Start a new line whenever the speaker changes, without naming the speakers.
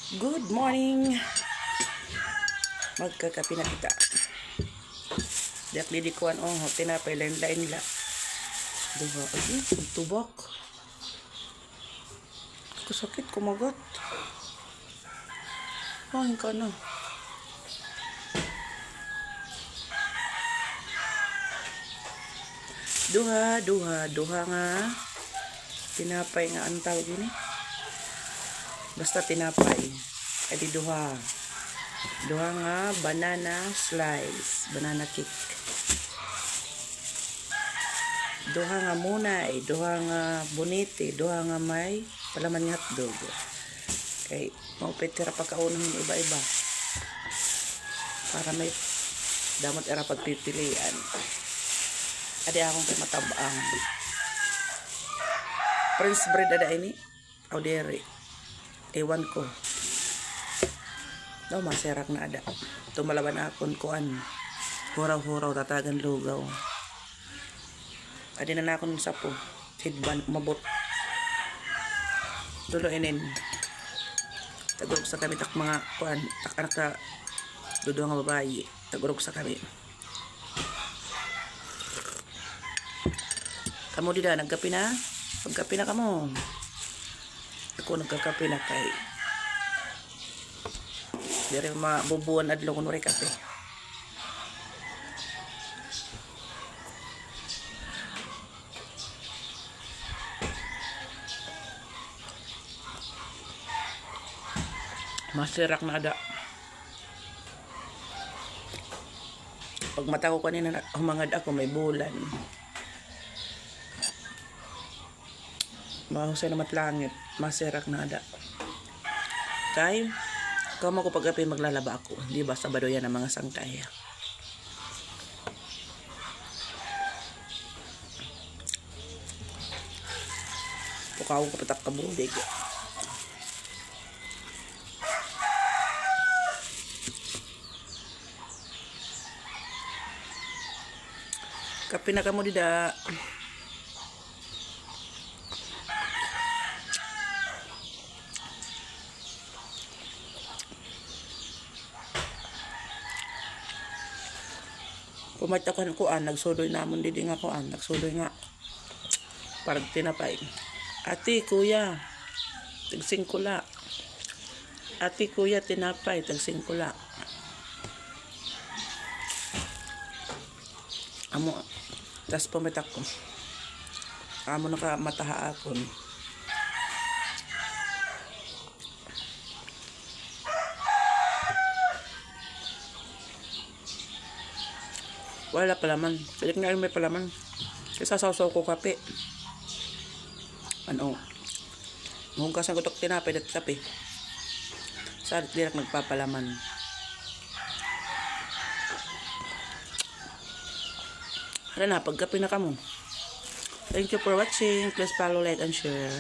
Good morning. Magkakapi na kita. Diak di kuan tinapay lain-lain la. Duha ay tubok. Sakit kumagat. Ay ka na. Duha nga tinapay nga ang tawag yun eh. Basta tinapay. Edi duha nga banana slice, banana cake. Duha nga munay, duha nga bonite, duha nga may palaman nga hotdog. Kay maupitira pa kaunahin iba-iba. Para may damot era pagpipilian. Adi akong kay matabang. Prince bread ada ini. Audere. Ewan ko. Daw maserak na ada. Tumalaban akon kuan. Huraw-huraw tatagan lugaw. Adi na akon sapo. Hidban mabot. Tulo inin. Tagurog sa kami tak mga kuan. Tak anak ka dudo nga babayi. Tagurog sa kami. Kamu dida nagkapi na? Pagkapi na kamo. Ako nagkakapi na kay dire mabubuan adlaw kuno ray kape. Masirak na ada. Pag mata ko kanina humangad ako may bulan. Mahusay na matlangit, masirak na ada. Kay, kamo ko pag-api maglalaba ako. Di ba Sabado yan ang mga sangkay. Pukaw ko patak kabundig. Kapi na kamo dida. Pumatakan kuan, nagsuloy namon didi nga kuan, nagsuloy nga parang tinapay. Ati kuya, tagsing kula. Ati kuya tinapay, tagsing kula. Amo, tas pumatak ko. Amo naka mataha akon. Wala palaman. Pilik nga may palaman. Kasi sasaw ko kape. Ano? Hugas ang kutok tinapay at kape. Sa direk nagpapalaman. Hala na, pagkape na kamo. Thank you for watching. Please follow, like, and share.